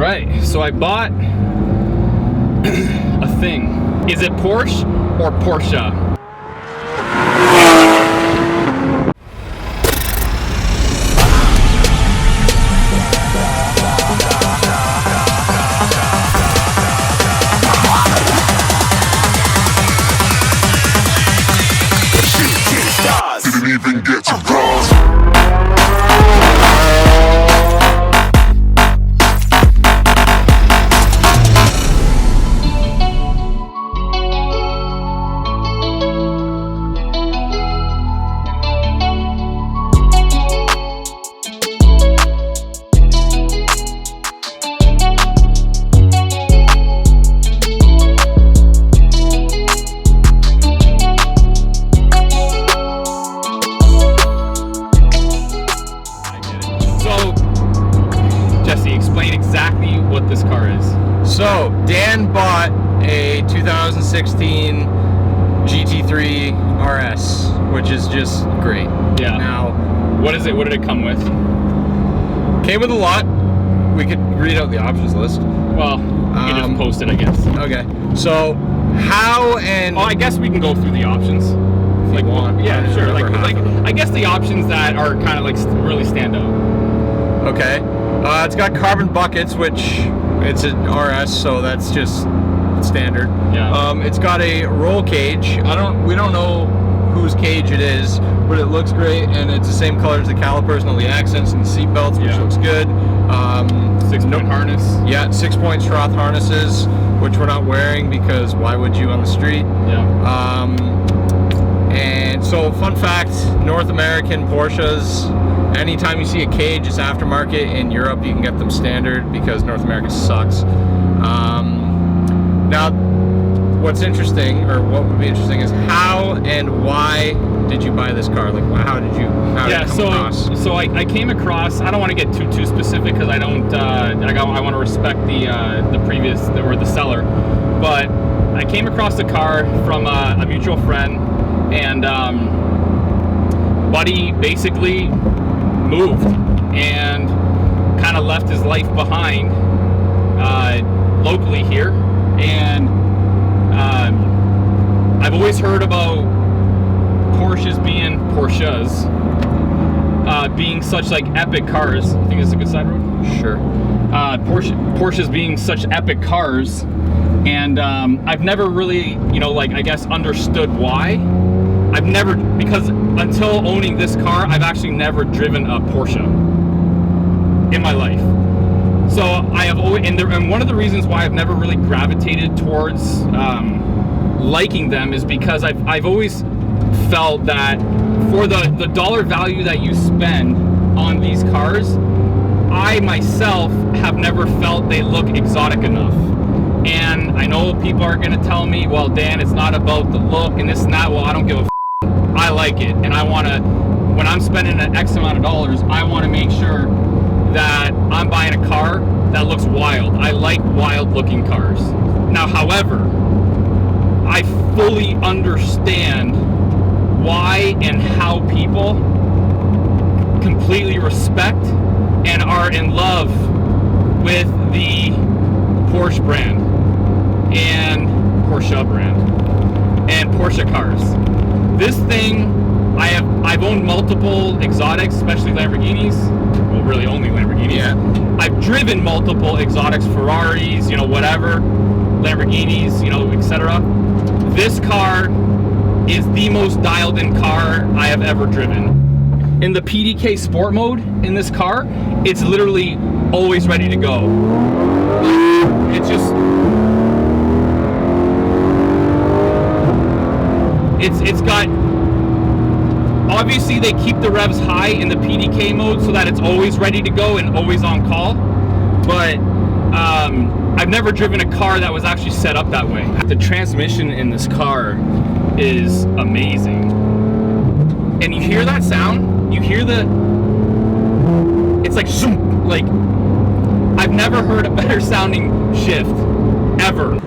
right, so I bought a thing. Is it Porsche or Porsche? Didn't even get to cross. Exactly what this car is. So Dan bought a 2016 Gt3 Rs, which is just great. Yeah. Now, what is it? What did it come with? Came with a lot. We could read out the options list. Well, you just post it, I guess. Okay. So how and I guess we can go through the options. Like one. Yeah, sure. Like I guess the options that are kind of like really stand out. Okay. It's got carbon buckets, which it's an RS, so that's just standard. Yeah. It's got a roll cage. We don't know whose cage it is, but it looks great, and it's the same color as the calipers and all the accents and the seat belts, which looks good. 6-point harness. Yeah, 6-point Schroth harnesses, which we're not wearing because why would you on the street? Yeah. And so, fun fact: North American Porsches, anytime you see a cage, it's aftermarket. In Europe, you can get them standard because North America sucks. Now, what's interesting, or what would be interesting, is how and why did you buy this car? Like, how did you? How did it come across? So I came across. I don't want to get too specific because I don't. I want to respect the previous or the seller, but I came across the car from a mutual friend, and buddy basically moved and kind of left his life behind locally here, and I've always heard about Porsches being such like epic cars. I think it's a good side road. Sure. Porsches being such epic cars, and I've never really, I guess understood why. Because until owning this car, I've actually never driven a Porsche in my life. So I have always, and one of the reasons why I've never really gravitated towards liking them is because I've always felt that for the dollar value that you spend on these cars, I myself have never felt they look exotic enough. And I know people are gonna tell me, well, Dan, it's not about the look and this and that. Well, I don't give a I like it, and I want to, when I'm spending an X amount of dollars, I want to make sure that I'm buying a car that looks wild. I like wild looking cars. Now, however, I fully understand why and how people completely respect and are in love with the Porsche brand and Porsche brand and Porsche cars. This thing, I've owned multiple exotics, especially Lamborghinis. Well, really only Lamborghinis. Yeah. I've driven multiple exotics, Ferraris, whatever, Lamborghinis, etc. This car is the most dialed in car I have ever driven. In the PDK Sport mode in this car, it's literally always ready to go. It's just... It's got, obviously they keep the revs high in the PDK mode so that it's always ready to go and always on call, but I've never driven a car that was actually set up that way. The transmission in this car is amazing. And you hear that sound? You hear it's like zoom, like I've never heard a better sounding shift, ever.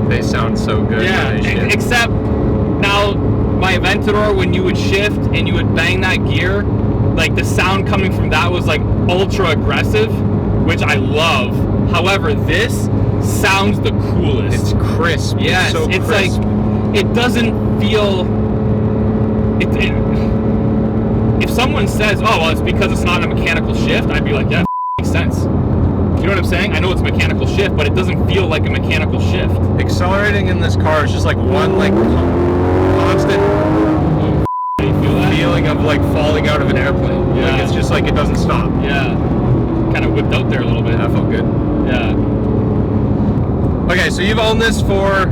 They sound so good. Yeah, except now my Aventador, when you would shift and you would bang that gear, like the sound coming from that was like ultra aggressive, which I love. However, this sounds the coolest. It's crisp. Yes, so it's crisp. like, it doesn't feel, if someone says, oh, well, it's because it's not a mechanical shift, I'd be like, yeah, makes sense. You know what I'm saying? I know it's a mechanical shift, but it doesn't feel like a mechanical shift. Accelerating in this car is just like one like constant feeling of like falling out of an airplane. Yeah. Like it's just like it doesn't stop. Yeah. Kind of whipped out there a little bit. That felt good. Yeah. Okay, so you've owned this for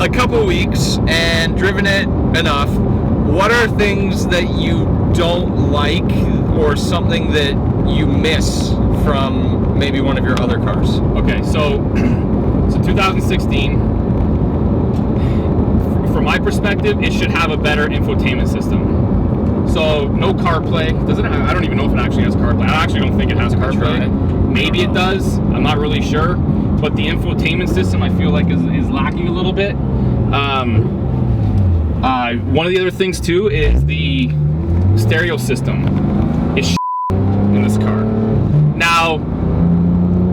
A couple weeks. and driven it enough. What are things that you don't like or something that you miss from maybe one of your other cars? Okay, so 2016, from my perspective, it should have a better infotainment system. So no CarPlay. Does it? I don't even know if it actually has CarPlay. I actually don't think it has CarPlay. Maybe it does. I'm not really sure. But the infotainment system, I feel like is lacking a little bit. One of the other things too is the stereo system is in this car. Now,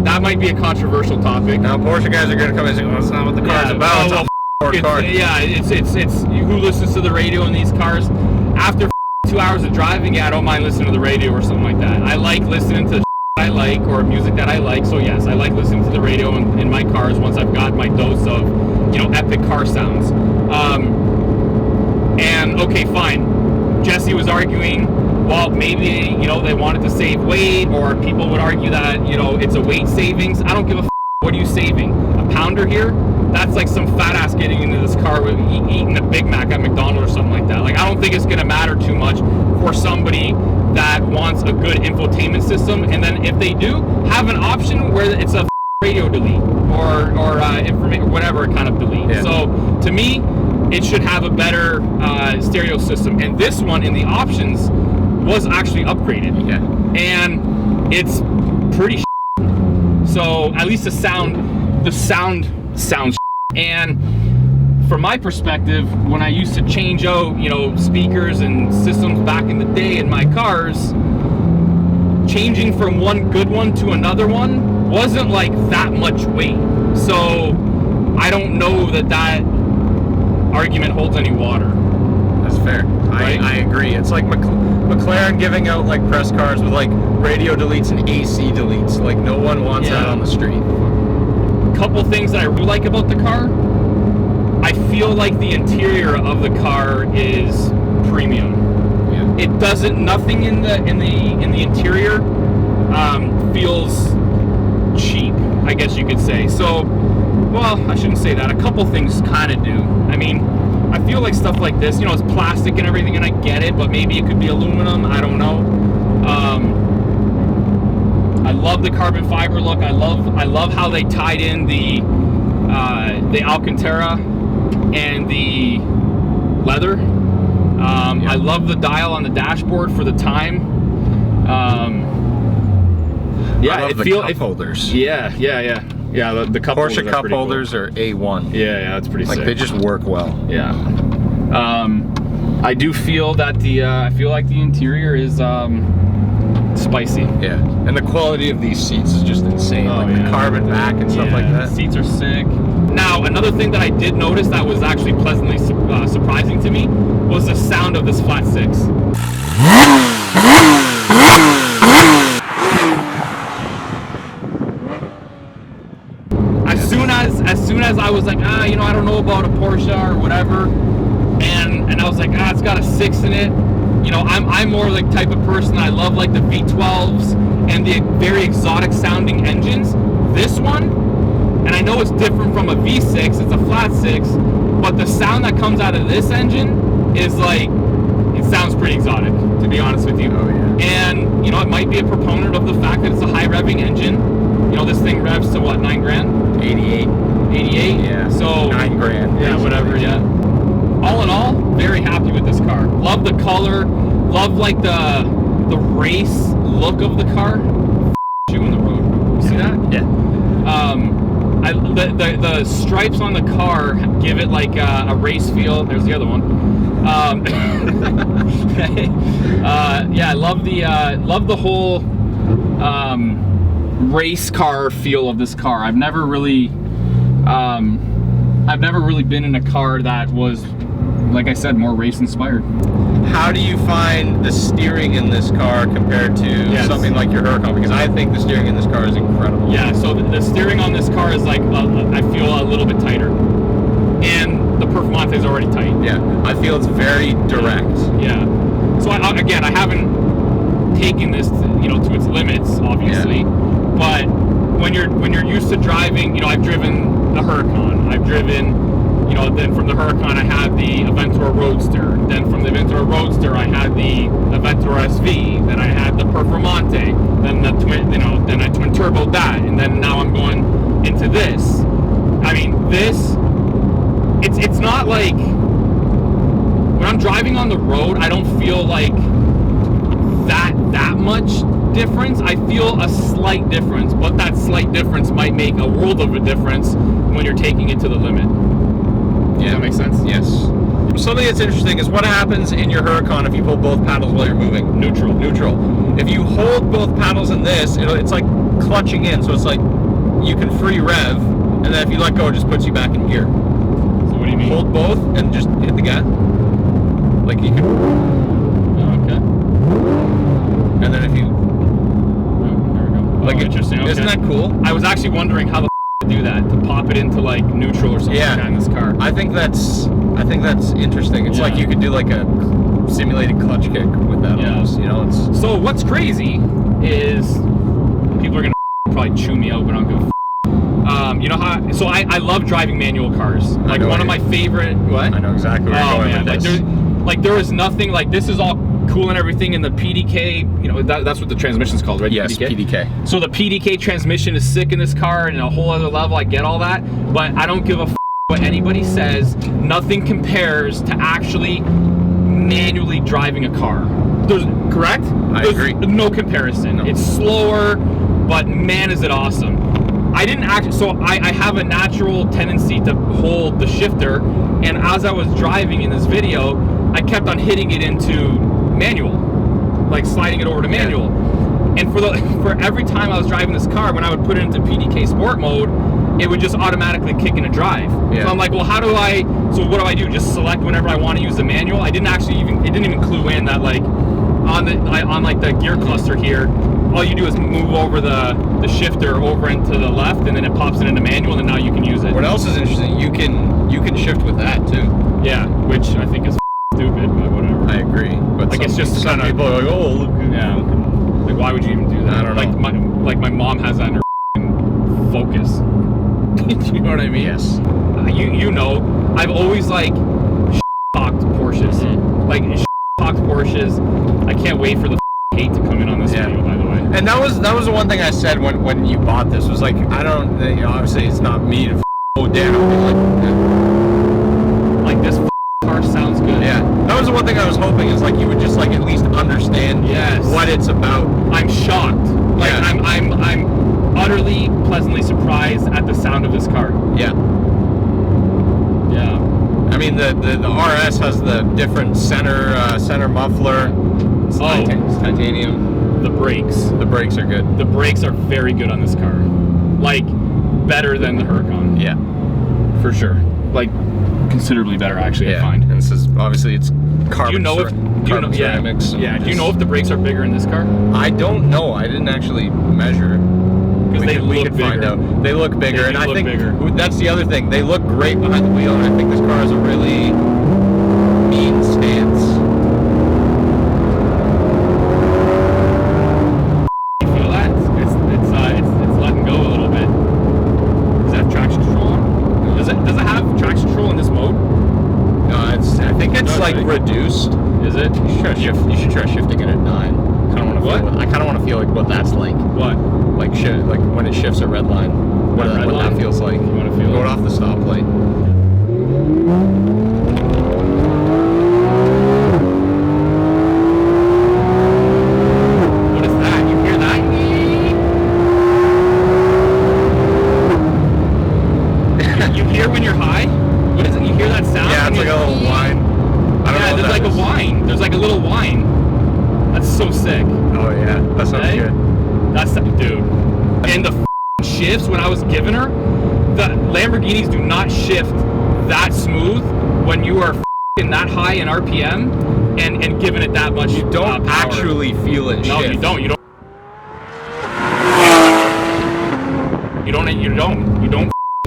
that might be a controversial topic. Now Porsche guys are going to come and say, well, that's not what the car's about. Oh, well, it's a car. yeah, it's who listens to the radio in these cars. After 2 hours of driving, yeah, I don't mind listening to the radio or something like that. I like listening to I like or music that I like. So yes, I like listening to the radio in my cars once I've got my dose of, you know, epic car sounds. And okay, fine. Jesse was arguing, well, maybe, you know, they wanted to save weight, or people would argue that, you know, it's a weight savings. I don't give a f. What are you saving? A pounder here? That's like some fat ass getting into this car with eating a Big Mac at McDonald's or something like that. Like, I don't think it's gonna matter too much for somebody that wants a good infotainment system. And then if they do, have an option where it's a radio delete or information, whatever kind of delete. Yeah. So to me, it should have a better stereo system. And this one in the options was actually upgraded. Yeah. And it's pretty so at least the sound sounds. And from my perspective, when I used to change out, you know, speakers and systems back in the day in my cars, changing from one good one to another one wasn't like that much weight. So I don't know that argument holds any water. That's fair. Right? I agree. It's like McLaren giving out like press cars with like radio deletes and AC deletes. Like no one wants that on the street. Couple things that I really like about the car. I feel like the interior of the car is premium. Yeah. It doesn't. Nothing in the interior feels cheap, I guess you could say. So, well, I shouldn't say that. A couple things kind of do. I mean, I feel like stuff like this, you know, it's plastic and everything, and I get it, but maybe it could be aluminum. I don't know. I love the carbon fiber look. I love how they tied in the Alcantara and the leather. I love the dial on the dashboard for the time. Yeah, I love the cup holders. Yeah. The cup Porsche holders cup pretty holders cool. are A1. Yeah, that's pretty Like sick. they just work well. Yeah. I do feel that I feel like the interior is spicy. Yeah, and the quality of these seats is just insane. Oh, like the carbon back and stuff like that. Seats are sick. Now, another thing that I did notice that was actually pleasantly surprising to me was the sound of this flat six. As soon as I was like, you know, I don't know about a Porsche or whatever, and I was like, it's got a 6 in it. You know, I'm more like type of person. I love like the V12s and the very exotic sounding engines. This one, and I know it's different from a V6, it's a flat 6, but the sound that comes out of this engine is like, it sounds pretty exotic, to be honest with you. Oh yeah. And you know, it might be a proponent of the fact that it's a high revving engine. You know, this thing revs to what, 9 grand? 88. 88? Yeah. So 9 grand. Yeah, whatever, yeah. All in all, very happy with this car. Love the color, love like the race look of the car. You in the road. You see that? Yeah. The stripes on the car give it like a race feel. There's the other one. Yeah, I love the whole race car feel of this car. I've never really been in a car that was, like I said, more race inspired. How do you find the steering in this car compared to something like your Huracan? Because I think the steering in this car is incredible. Yeah, so the steering on this car is like, I feel a little bit tighter. And the Performante is already tight. Yeah, I feel it's very direct. Yeah. So I haven't taken this to its limits, obviously. But when you're used to driving, I've driven the Huracan. I've driven, then from the Huracan I had the Aventura Roadster. Then from the Aventura Roadster I had the Aventura SV. Then I had the Performante. Then the twin, then I twin turboed that, and then now I'm going into this. I mean, this. It's not like when I'm driving on the road, I don't feel like that much difference. I feel a slight difference, but that slight difference might make a world of a difference when you're taking it to the limit. Does that make sense? Yes. Something that's interesting is what happens in your Huracan if you pull both paddles while you're moving. Neutral. If you hold both paddles in this, it's like clutching in, so it's like you can free rev, and then if you let go, it just puts you back in gear. What do you mean? Hold both and just hit the gas. Like you can. Oh, okay. And then if you. Oh, there we go. Like interesting. Okay. Isn't that cool? I was actually wondering how the to do that, to pop it into like neutral or something like that in this car. I think that's interesting. It's like you could do like a simulated clutch kick with that. Yeah. Almost, it's. So what's crazy is people are gonna probably chew me out, but I'm gonna. So I love driving manual cars. Like one of my favorite. What? I know exactly where you're going with this. There is nothing like this. Is all cool and everything in the PDK. That's what the transmission's called, right? Yes, PDK. So the PDK transmission is sick in this car, and a whole other level. I get all that, but I don't give a what anybody says. Nothing compares to actually manually driving a car. Correct? I agree. No comparison. No. It's slower, but man, is it awesome. I didn't actually, so I have a natural tendency to hold the shifter, and as I was driving in this video, I kept on hitting it into manual, like sliding it over to manual. And for every time I was driving this car, when I would put it into PDK sport mode, it would just automatically kick into drive. Yeah. So I'm like, well, what do I do? Just select whenever I want to use the manual? It didn't even clue in that like on the gear cluster here, all you do is move over the shifter over into the left, and then it pops it into manual, and now you can use it. What else is interesting? You can shift with that too. Yeah, which I think is stupid, but whatever. I agree. But like it's just some people are like, oh, look. Yeah. Like, why would you even do that? I don't know. Like my mom has that in her Focus. You know what I mean? Yes. I've always like talked Porsches. Mm-hmm. Like talked Porsches. I can't wait for the hate to come in on this video, by the way. And that was the one thing I said when you bought this was like, I don't, obviously it's not me to go down. Like this car sounds good. Yeah. That was the one thing I was hoping is like you would just like at least understand what it's about. I'm shocked. Like I'm utterly pleasantly surprised at the sound of this car. Yeah. Yeah. I mean the RS has the different center muffler. It's titanium. The brakes are good. The brakes are very good on this car. Like better than the Huracan. Yeah. For sure. Like considerably better actually, I find. And this is obviously it's carbon. Ceramics. Yeah. Do you know if the brakes are bigger in this car? I don't know. I didn't actually measure. Because we could find out. They look bigger, and I think bigger. That's the other thing. They look great behind the wheel, and I think this car has a really mean stance. You feel that? It's letting go a little bit. Does that have traction control on? Does it have traction control in this mode? No, I think it's like reduced. Is it? You should try shifting it at 9. I kind of want to feel like what that's like. What? Like when it shifts at red line. What that feels like. You want to feel going off the stoplight. What is that? You hear that? You hear when you're high? What is it? You hear that sound? Yeah, it's like a little whine. I don't know best, dude. And the shifts when I was giving her, the Lamborghinis do not shift that smooth when you are that high in RPM and giving it that much. You don't power. actually feel it No, shift. you don't. You don't.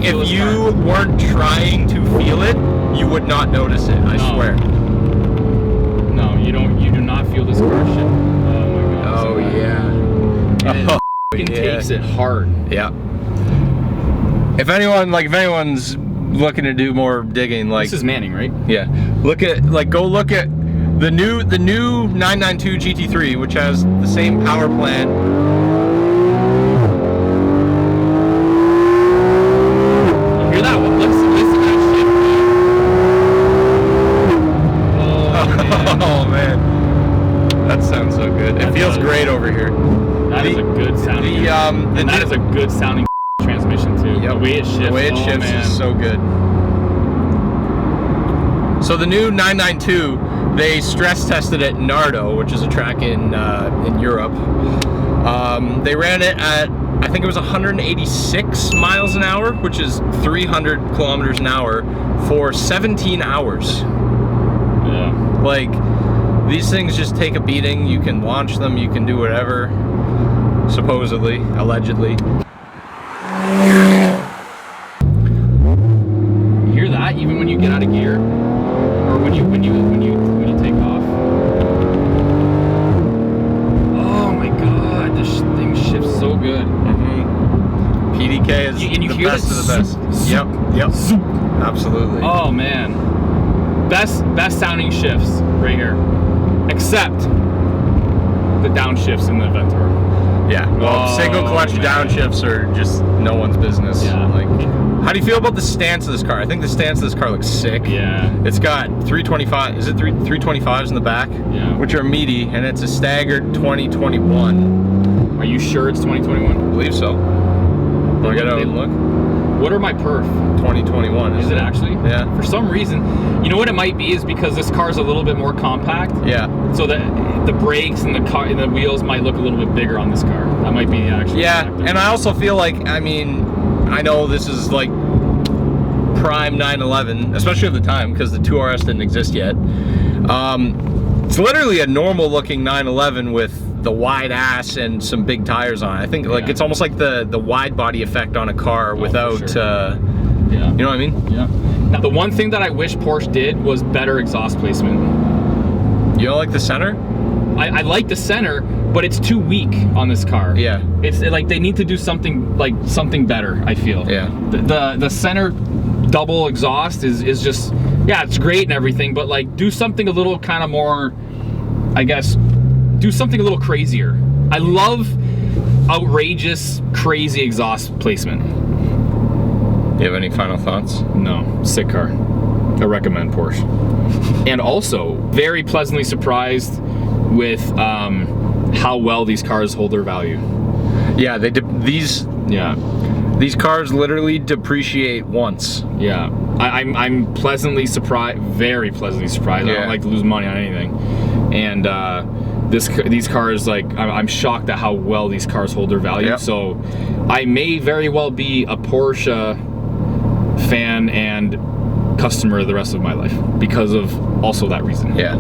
If you weren't trying to feel it, you would not notice it. I swear. No, you don't. You do not feel this car shit. Oh my god. Oh so bad. yeah. And it takes it hard. Yeah. If anyone's looking to do more digging, like This is Manning, right? yeah, go look at the new 992 GT3, which has the same power plant. You hear that? Listen to that shit. Oh man, that sounds so good. It feels great over here. That is a good sounding. And that is a good sounding transmission too. Yep. The way it shifts. The way it shifts man. is so good. So the new 992, they stress tested it in Nardo, which is a track in Europe. They ran it at, I think it was 186 miles an hour, which is 300 kilometers an hour for 17 hours. Yeah. Like, these things just take a beating. You can launch them, you can do whatever, supposedly, allegedly. You hear that? Even when you get out of gear, or when you take off. Oh my god, this thing shifts so good. PDK is And you the hear best of the best. Yep. Absolutely. Oh man, best sounding shifts right here, except the downshifts in the Ventura. Yeah. Well, Oh, single clutch man. downshifts are just no one's business. Yeah. Like, how do you feel about the stance of this car? I think the stance of this car looks sick. Yeah. It's got 325. Is it 325s in the back? Yeah. Which are meaty, and it's a staggered 2021. Are you sure it's 2021? I believe so. Do I gotta look? What are my perf? 2021. Is it actually? Yeah. For some reason, you know what it might be is because this car's a little bit more compact. Yeah. So that the brakes and the wheels might look a little bit bigger on this car. That might be the actual. Yeah, factor. and I also feel like, I mean, I know this is like prime 911, especially at the time because the 2RS didn't exist yet. It's literally a normal looking 911 with the wide ass and some big tires on it. I think like it's almost like the wide body effect on a car without, sure. you know what I mean? Yeah. Now the one thing that I wish Porsche did was better exhaust placement. You don't like the center? I like the center, but it's too weak on this car. Yeah. It's like they need to do something better, I feel. Yeah. The center double exhaust is just, yeah, it's great and everything, but like do something a little kind of more, I guess, do something a little crazier. I love outrageous, crazy exhaust placement. You have any final thoughts? No, sick car. I recommend Porsche. And also, very pleasantly surprised with how well these cars hold their value. Yeah, these cars literally depreciate once. Yeah, I'm pleasantly surprised, very pleasantly surprised. I don't like to lose money on anything, and these cars, like, I'm shocked at how well these cars hold their value. Yep. So I may very well be a Porsche fan and customer the rest of my life because of also that reason. Yeah.